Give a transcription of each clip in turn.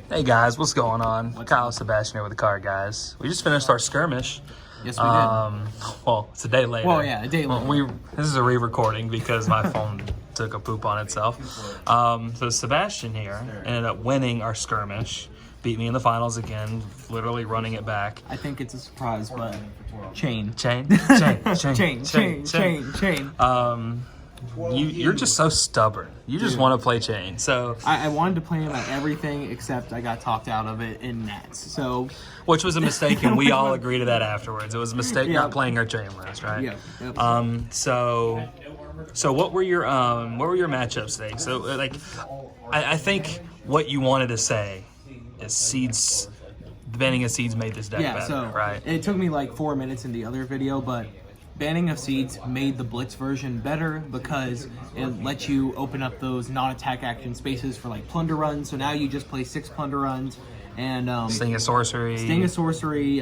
Hey guys, what's going on? Kyle, Sebastiano with the Car Guys. We just finished our skirmish. Yes, we did. Well, it's a day later. Well, yeah, a day later. This is a re-recording because my phone took a poop on itself. So Sebastian here ended up winning our skirmish. Beat me in the finals again, literally running it back. I think it's a surprise, but Chane. Chane. You're just so stubborn. You just want to play Chane. So I wanted to play him at everything except I got talked out of it in Nats. So, which was a mistake, and we all agreed to that afterwards. It was a mistake not playing our Chane list, right? Yeah. Yep. So what were your matchups today? So like, I think what you wanted to say is seeds. The banning of seeds made this deck better, right? It took me like 4 minutes in the other video, but banning of seeds made the Blitz version better because it lets you open up those non-attack action spaces for like plunder runs. So now you just play 6 plunder runs and Sting of Sorcery.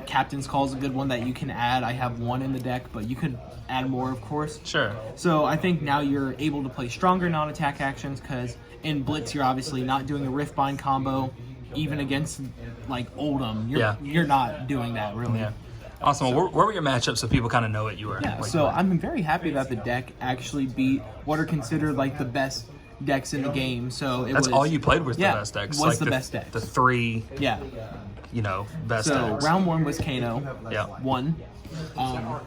Captain's Call is a good one that you can add. I have 1 in the deck, but you could add more, of course. Sure. So I think now you're able to play stronger non-attack actions because in Blitz you're obviously not doing a Riftbind combo. Even against like Oldham, you're not doing that really. Yeah. Awesome. Well, where were your matchups so people kind of know what you were? Yeah, so I'm very happy that the deck actually beat what are considered like the best decks in the game. So that's all you played with the best decks. What's like the best decks? The 3. Yeah. Best decks. So round 1 was Kano. Yeah. 1.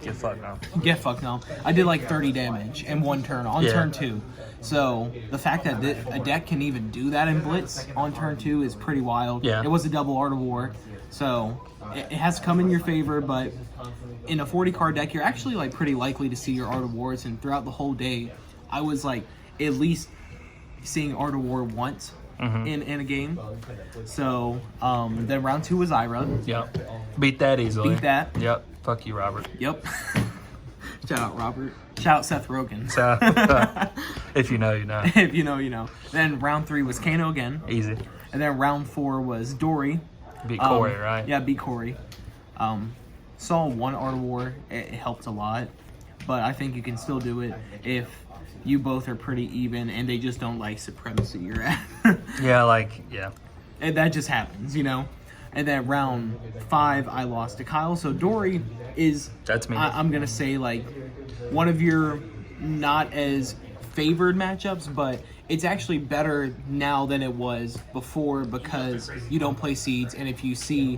Get fucked now. Get fucked now. I did like 30 damage in 1 turn on turn 2. So the fact that a deck can even do that in Blitz on turn 2 is pretty wild. Yeah. It was a double Art of War. So it has come in your favor, but in a 40 card deck, you're actually like pretty likely to see your Art of Wars. And throughout the whole day, I was like at least seeing Art of War once in a game. So then round 2 was Ira. Yep. Beat that easily. Beat that. Yep. Fuck you, Robert. Yep. Shout out Robert. Shout out Seth Rogen. If you know, you know. If you know, you know. Then round 3 was Kano again. Easy. And then round 4 was Dory. Beat Corey, right? Yeah, beat Corey. Saw 1 Art of War. It helped a lot. But I think you can still do it if you both are pretty even and they just don't like supremacy you're at. And that just happens, you know? And then round 5, I lost to Kyle. So Dory is, that's me. I'm going to say, like, one of your not as favored matchups, but it's actually better now than it was before because you don't play seeds. And if you see,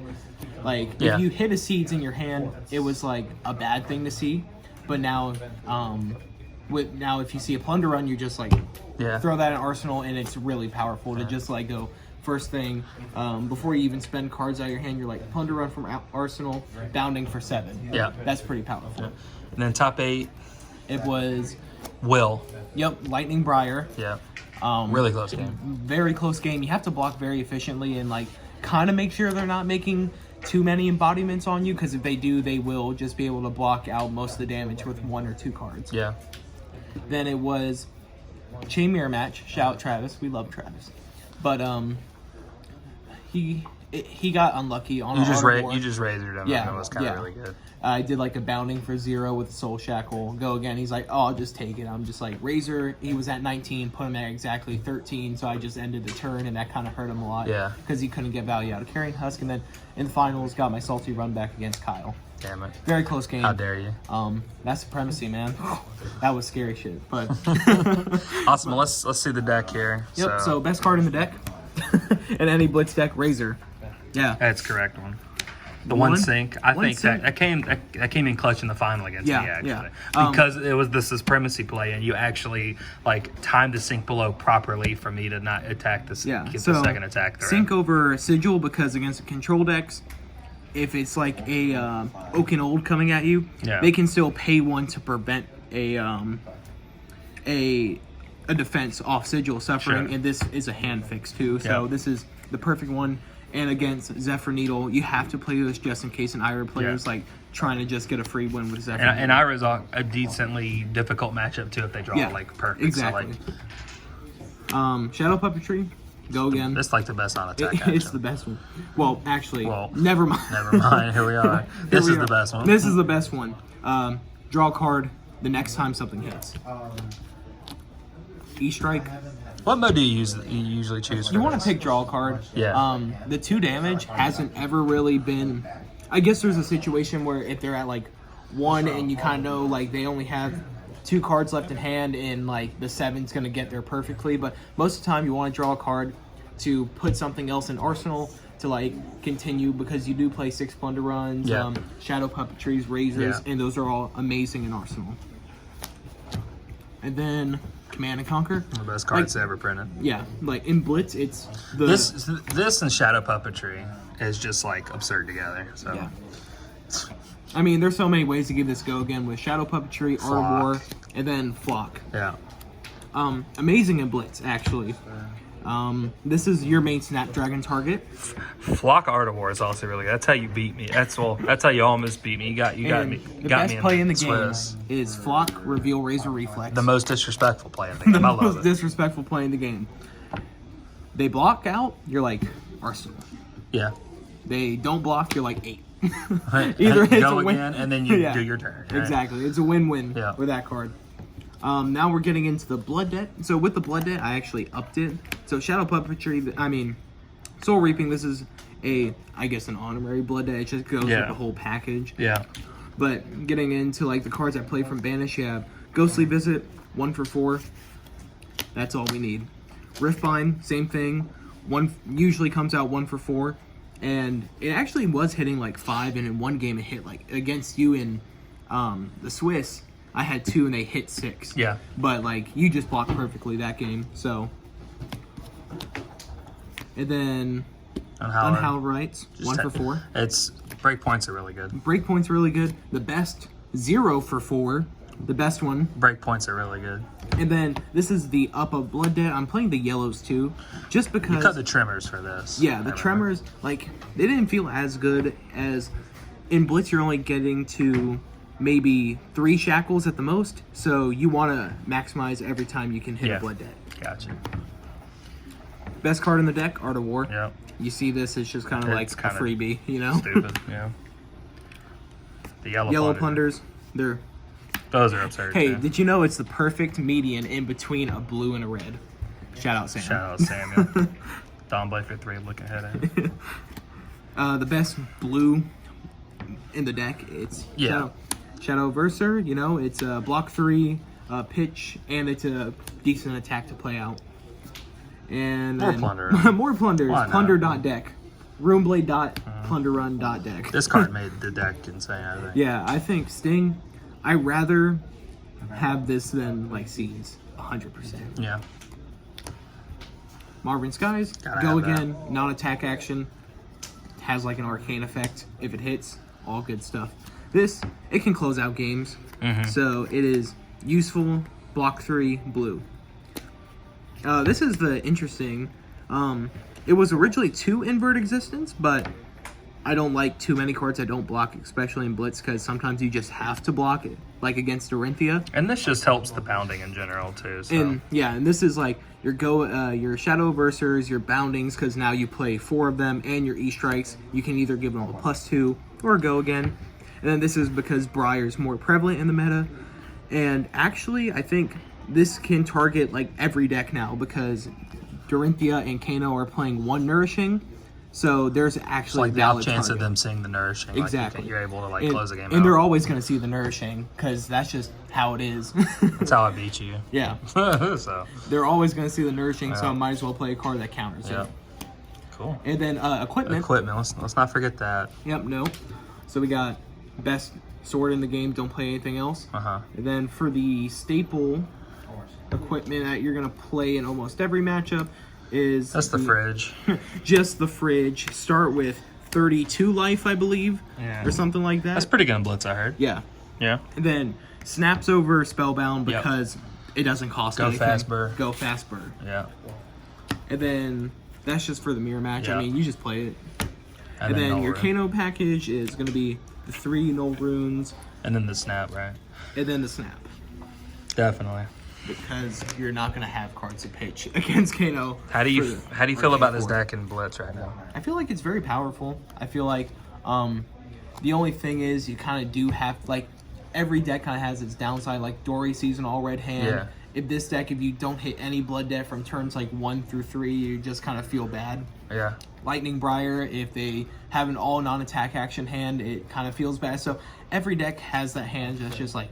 like, if you hit a seeds in your hand, it was, like, a bad thing to see. But now, if you see a plunder run, you just, like, throw that in Arsenal, and it's really powerful to just, like, go first thing, before you even spend cards out of your hand, you're like, plunder run from Arsenal, bounding for 7. Yeah. That's pretty powerful. And then top 8. It was Will. Yep, Lightning Briar. Yeah. Really close game. Very close game. You have to block very efficiently and, like, kind of make sure they're not making too many embodiments on you, because if they do, they will just be able to block out most of the damage with 1 or 2 cards. Yeah. Then it was Chain Mirror match. Shout out Travis. We love Travis. But he got unlucky on you just razored him. Yeah, that was kind of really good. I did like a bounding for 0 with Soul Shackle. Go again. He's like, oh, I'll just take it. I'm just like, Razor. He was at 19, put him at exactly 13, so I just ended the turn, and that kind of hurt him a lot. Yeah. Because he couldn't get value out of Carrying Husk, and then in the finals, got my salty run back against Kyle. Damn it. Very close game. How dare you? That's supremacy, man. That was scary shit. But awesome. Well, let's see the deck here. Yep. So best card in the deck, in any Blitz deck, Razor. Yeah. That's correct one. The one sink. I think that came in clutch in the final against me actually. Yeah. Because it was the supremacy play, and you actually like timed the sink below properly for me to not attack the get the second attack threat. Sink over Sigil, because against control decks, if it's like a Oaken Old coming at you, they can still pay 1 to prevent a defense off Sigil suffering, and this is a hand fix too. So this is the perfect one. And against Zephyr Needle, you have to play this just in case an Ira player is like trying to just get a free win with Zephyr Needle. And Ira's a decently difficult matchup too if they draw like perfect. Exactly. So, like, Shadow Puppetry, go again. It's like the best on attack. It's the best one. Well, actually, never mind. Never mind. Here we are. This is the best one. This is the best one. Draw a card the next time something hits. E-Strike. What mode do you usually choose for You want this? to pick draw a card. Yeah. The 2 damage hasn't ever really been. I guess there's a situation where if they're at like 1 and you kind of know like they only have 2 cards left in hand and like the 7's gonna get there perfectly. But most of the time you want to draw a card to put something else in arsenal to like continue, because you do play 6 plunder runs, Yeah. shadow puppetries, razors, Yeah. and those are all amazing in arsenal. And then Command and Conquer. The best cards ever printed. Yeah, like in Blitz, it's the This and Shadow Puppetry is just like absurd together. So Yeah. I mean, there's so many ways to give this a go again with Shadow Puppetry, Art of War, and then Flock. yeah. Amazing in Blitz, actually. This is your main Snapdragon target. Flock Art of War is also really good. That's how you beat me. That's how you almost beat me. You got And me. the got best me play in the Swiss. game is Flock, Reveal, Razor, Reflex. The most disrespectful play in the The game. I love most it. disrespectful play in the game. They block out, you're like Arsenal. Yeah. They don't block, you're like 8. Either Either it's go a win. again and then you Yeah. do your turn. Right? Exactly. It's a win-win Yeah. with that card. Now we're getting into the Blood Debt. So with the Blood Debt, I actually upped it. So Shadow Puppetry, Soul Reaping, this is I guess an honorary Blood Debt. It just goes with the whole package. Yeah. But getting into like the cards I play from Banish, you have Ghostly Visit, 1 for 4. That's all we need. Riftbind, same thing. Usually comes out 1 for 4. And it actually was hitting like 5, and in one game it hit like against you in the Swiss. I had 2 and they hit 6. Yeah. But like you just blocked perfectly that game. So, and then Unhallowed Rites, 1 for 4. It's breakpoints are really good. Breakpoint's really good. The best 0 for 4. The best one. Breakpoints are really good. And then this is the up of Blood Debt. I'm playing the yellows too, just because. You cut the tremors for this. Yeah, the tremors, like, they didn't feel as good as in Blitz. You're only getting to maybe 3 shackles at the most, so you want to maximize every time you can hit a Blood Debt. Gotcha. Best card in the deck, Art of War. Yep. You see this, it's just kind of like a kinda freebie, you know? Stupid, yeah. The Yellow plunders, those are absurd. Hey, man. did you know it's the perfect median in between a blue and a red? Shout out, Sam. Shout out Samuel. Don Blake for 3 looking ahead at it. The best blue in the deck, it's Shadow Verser. You know, it's a block 3, pitch, and it's a decent attack to play out. And More then- plunder. More plunders. Why not? Plunder.deck. Roomblade.plunderrun.deck. This card made the deck insane, I think. Yeah, I think Sting, I rather have this than like Seeds. 100%. Yeah. Marvin Skies, Gotta go have that. again, non-attack action. Has like an arcane effect if it hits. All good stuff. This, it can close out games. So it is useful, block 3, blue. This is the interesting. It was originally 2 invert existence, but I don't like too many cards that don't block, especially in Blitz, because sometimes you just have to block it, like against Dorinthia. And this just helps the pounding in general, too. So. And this is like your Shadow Versers, your Boundings, because now you play 4 of them, and your E-Strikes. You can either give them a +2 or go again. And then this is because Briar's more prevalent in the meta. And actually, I think this can target like every deck now, because Dorinthia and Kano are playing 1 Nourishing. So there's actually like the off chance of them seeing the Nourishing. Exactly. Like, you're able to like close the game out. And they're always going to see the Nourishing, because that's just how it is. That's how I beat you. Yeah. So. They're always going to see the Nourishing, so I might as well play a card that counters Yeah. it. Cool. And then Equipment. Let's not forget that. Yep, no. So we got best sword in the game, don't play anything else. Uh-huh. And then for the staple equipment that you're going to play in almost every matchup is... That's the fridge. Just the fridge. Start with 32 life, I believe, or something like that. That's pretty good in Blitz, I heard. Yeah. Yeah. And then snaps over Spellbound because it doesn't cost anything. Fast burr. Go fast burr. Yeah. And then that's just for the mirror match. Yeah. I mean, you just play it. And then your Kano package is going to be the 3 null runes. And then the snap, right? And then the snap. Definitely. Because you're not going to have cards to pitch against Kano. How do you feel about this deck in Blitz right now? I feel like it's very powerful. I feel like the only thing is you kind of do have, like, every deck kind of has its downside. Like Dory sees an all red hand, if this deck, if you don't hit any blood debt from turns like 1 through 3, you just kind of feel bad. Yeah. Lightning Briar, if they have an all non-attack action hand, it kind of feels bad. So every deck has that hand that's just like,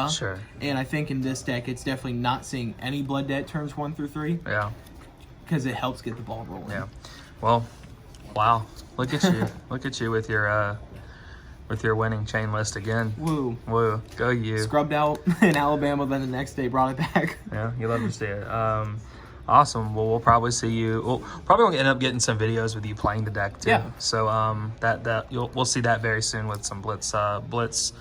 Sure. And I think in this deck, it's definitely not seeing any blood debt turns 1 through 3. Yeah. Because it helps get the ball rolling. Yeah. Well, wow. Look at you. Look at you with your winning Chane list again. Woo. Woo. Go you. Scrubbed out in Alabama, then the next day brought it back. Yeah, you love to see it. Awesome. Well, we'll probably see you. We'll probably end up getting some videos with you playing the deck too. Yeah. So we'll see that very soon with some Blitz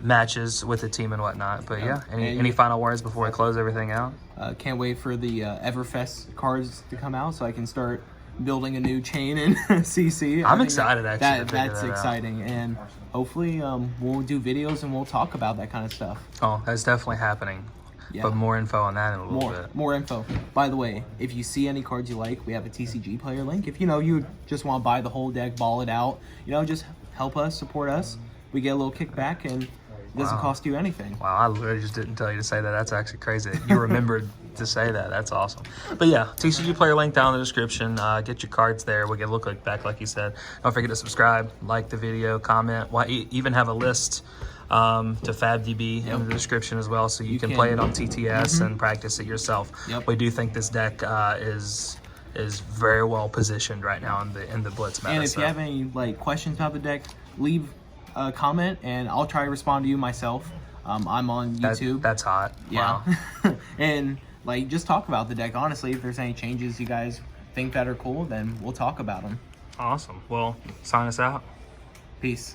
matches with the team and whatnot. But yeah, any final words before we close everything out? Can't wait for the Everfest cards to come out so I can start building a new Chane in CC. I'm excited actually. That's exciting, and hopefully we'll do videos and we'll talk about that kind of stuff. Oh, that's definitely happening. Yeah. But more info on that in a little bit. More info. By the way, if you see any cards you like, we have a TCG player link. If you just want to buy the whole deck, ball it out, just help us, support us. We get a little kickback, and it doesn't cost you anything. Wow, I literally just didn't tell you to say that. That's actually crazy. You remembered to say that. That's awesome. But yeah, TCG player link down in the description. Get your cards there. We'll get a look back like you said. Don't forget to subscribe, like the video, comment. Even have a list to FabDB in the description as well, so you can play it on TTS and practice it yourself. Yep. We do think this deck is very well positioned right now in the Blitz meta. And if you have any questions about the deck, leave a comment and I'll try to respond to you myself. I'm on YouTube. That's hot. Yeah. Wow. And just talk about the deck. Honestly, if there's any changes you guys think that are cool, then we'll talk about them. Awesome. Well, sign us out. Peace.